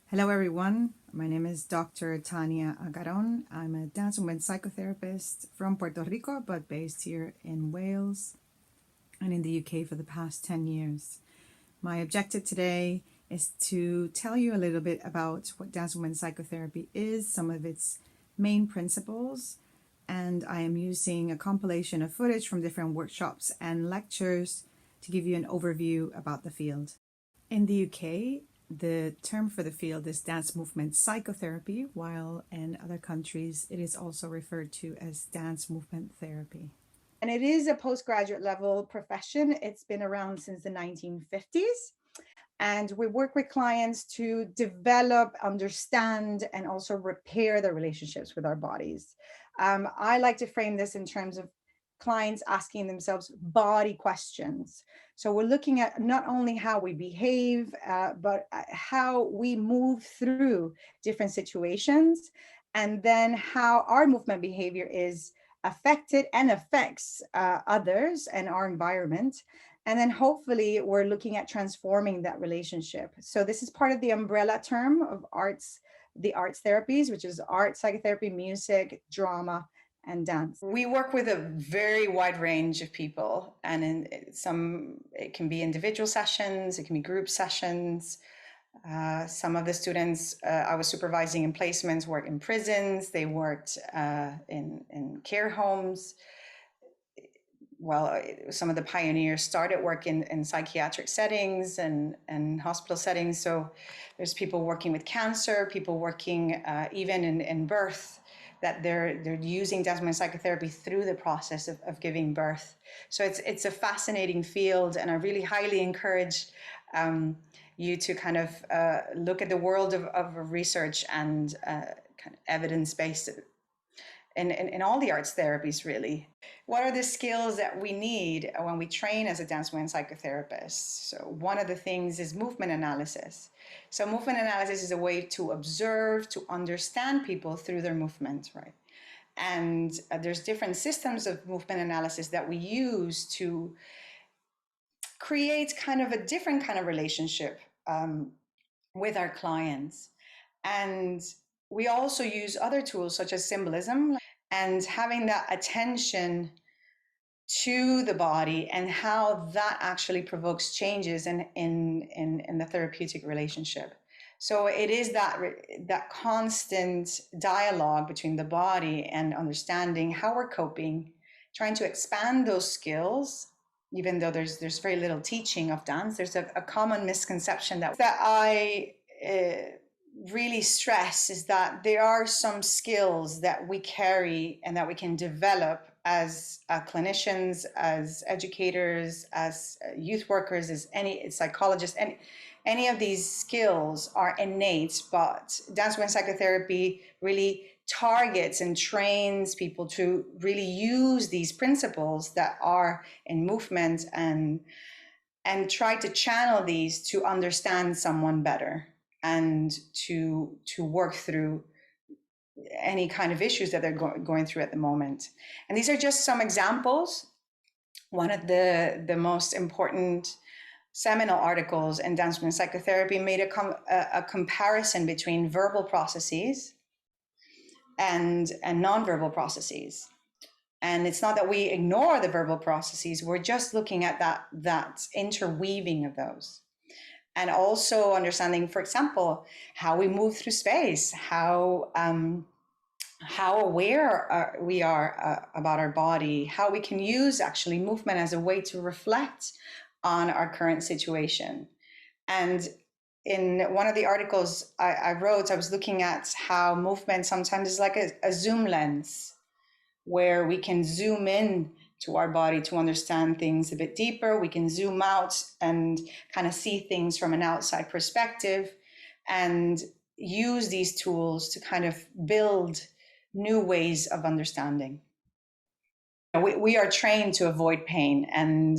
Hello, everyone. My name is Dr. Thania Acarón. I'm a dance movement psychotherapist from Puerto Rico, but based here in Wales and in the UK for the past 10 years. My objective today is to tell you a little bit about what dance movement psychotherapy is, some of its main principles, and I am using a compilation of footage from different workshops and lectures to give you an overview about the field. In the UK, the term for the field is dance movement psychotherapy, while in other countries it is also referred to as dance movement therapy. And it is a postgraduate level profession. It's been around since the 1950s. And we work with clients to develop, understand, and also repair their relationships with our bodies. I like to frame this in terms of clients asking themselves body questions. So we're looking at not only how we behave, but how we move through different situations, and then how our movement behavior is affected and affects others and our environment. And then hopefully we're looking at transforming that relationship. So this is part of the umbrella term of the arts therapies, which is art, psychotherapy, music, drama, and dance. We work with a very wide range of people, and it can be individual sessions, it can be group sessions. Some of the students I was supervising in placements work in prisons, they worked in care homes. Well, some of the pioneers started work in psychiatric settings and hospital settings. So there's people working with cancer, people working even in birth, that they're using dance movement psychotherapy through the process of giving birth. So it's a fascinating field, and I really highly encourage you to kind of look at the world of research and kind of evidence-based in all the arts therapies, really. What are the skills that we need when we train as a dance movement psychotherapist? So one of the things is movement analysis. So movement analysis is a way to observe, to understand people through their movement, right? And there's different systems of movement analysis that we use to create kind of a different kind of relationship with our clients. And we also use other tools such as symbolism, and having that attention to the body and how that actually provokes changes in the therapeutic relationship. So it is that constant dialogue between the body and understanding how we're coping, trying to expand those skills. Even though there's very little teaching of dance, there's a common misconception that I really stress is that there are some skills that we carry and that we can develop as clinicians, as educators, as youth workers, as any psychologists, and any of these skills are innate, but dance movement psychotherapy really targets and trains people to really use these principles that are in movement and try to channel these to understand someone better and to work through any kind of issues that they're going through at the moment. And these are just some examples. One of the most important seminal articles in dance movement psychotherapy made a comparison between verbal processes and nonverbal processes. And it's not that we ignore the verbal processes, we're just looking at that interweaving of those. And also understanding, for example, how we move through space, how aware we are about our body, how we can use actually movement as a way to reflect on our current situation. And in one of the articles I wrote, I was looking at how movement sometimes is like a zoom lens, where we can zoom in to our body to understand things a bit deeper. We can zoom out and kind of see things from an outside perspective and use these tools to kind of build new ways of understanding. We are trained to avoid pain, and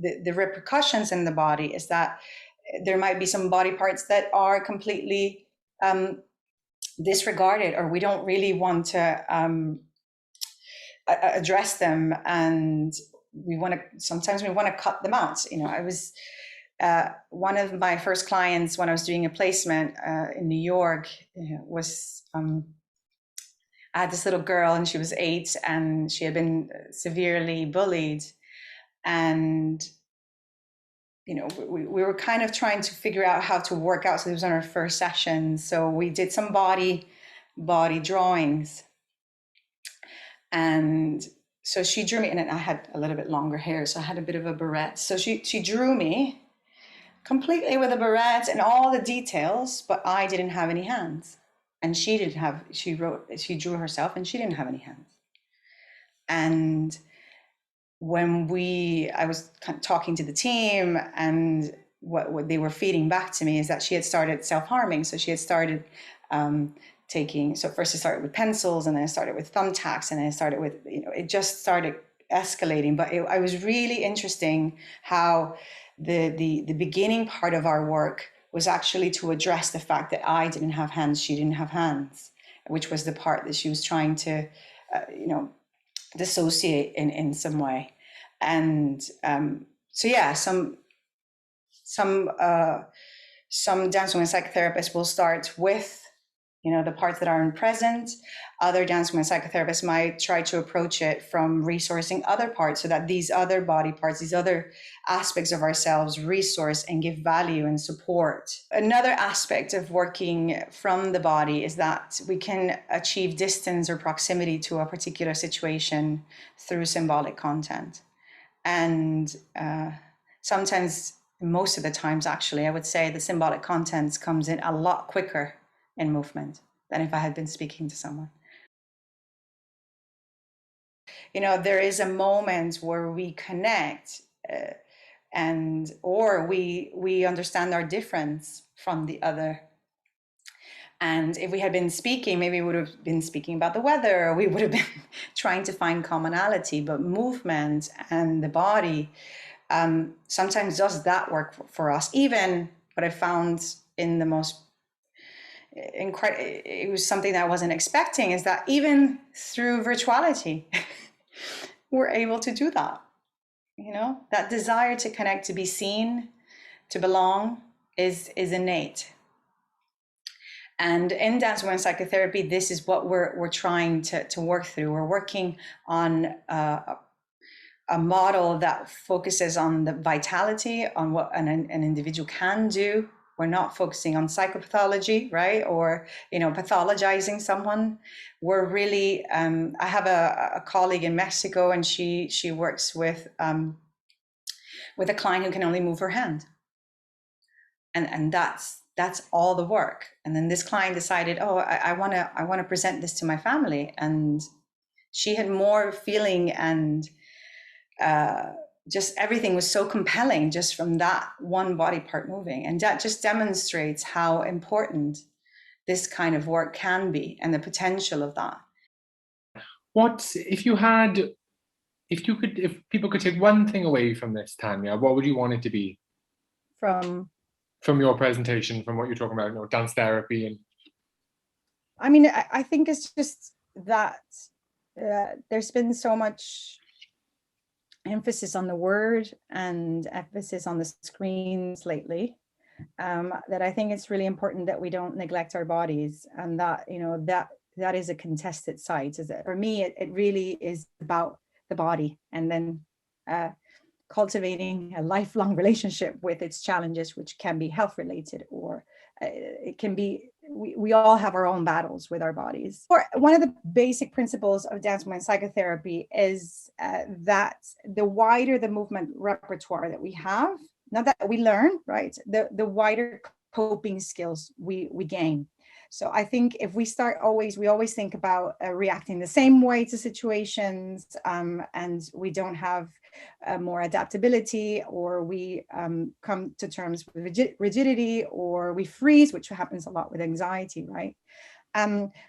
the repercussions in the body is that there might be some body parts that are completely disregarded, or we don't really want to address them, and sometimes we want to cut them out. I was one of my first clients when I was doing a placement in New York was, I had this little girl and she was 8 and she had been severely bullied. And, you know, we were kind of trying to figure out how to work out. So it was on our first session. So we did some body drawings. And so she drew me, and I had a little bit longer hair, so I had a bit of a barrette. So she drew me completely with a barrette and all the details, but I didn't have any hands. And she drew herself and she didn't have any hands. And when I was talking to the team, and what they were feeding back to me is that she had started self-harming. So she had started so first it started with pencils, and then it started with thumbtacks, and then it started with, it just started escalating. But it was really interesting how the beginning part of our work was actually to address the fact that I didn't have hands, she didn't have hands, which was the part that she was trying to, dissociate in some way. And so yeah, some dance movement psychotherapists will start with, the parts that aren't present. Other dance movement psychotherapists might try to approach it from resourcing other parts, so that these other body parts, these other aspects of ourselves resource and give value and support. Another aspect of working from the body is that we can achieve distance or proximity to a particular situation through symbolic content. And sometimes, most of the times actually, I would say the symbolic content comes in a lot quicker in movement than if I had been speaking to someone. There is a moment where we connect or we understand our difference from the other. And if we had been speaking, maybe we would have been speaking about the weather, or we would have been trying to find commonality. But movement and the body sometimes does that work for us. Even what I found in the most it was something that I wasn't expecting, is that even through virtuality, we're able to do that. That desire to connect, to be seen, to belong is innate. And in dance movement psychotherapy, this is what we're trying to work through. We're working on a model that focuses on the vitality, on what an individual can do. We're not focusing on psychopathology, right? Or, pathologizing someone. We're really, I have a colleague in Mexico, and she works with a client who can only move her hand. And that's all the work. And then this client decided, I want to present this to my family. And she had more feeling, and just everything was so compelling just from that one body part moving. And that just demonstrates how important this kind of work can be, and the potential of that. If people could take one thing away from this, Thania, what would you want it to be? From your presentation, from what you're talking about, dance therapy. And I mean, I think it's just that there's been so much emphasis on the word and emphasis on the screens lately, that I think it's really important that we don't neglect our bodies, and that that is a contested site. For me, it really is about the body, and then cultivating a lifelong relationship with its challenges, which can be health related, or it can be, we all have our own battles with our bodies. One of the basic principles of dance movement psychotherapy is that the wider the movement repertoire that we have, not that we learn, right, the wider coping skills we gain. So I think if we always think about reacting the same way to situations, and we don't have more adaptability, or we come to terms with rigidity, or we freeze, which happens a lot with anxiety, right?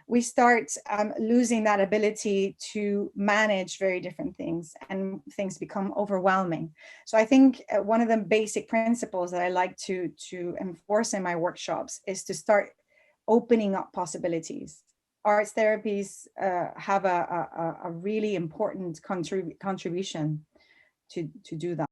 We start losing that ability to manage very different things, and things become overwhelming. So I think one of the basic principles that I like to enforce in my workshops is to start opening up possibilities. Arts therapies have a really important contribution to do that.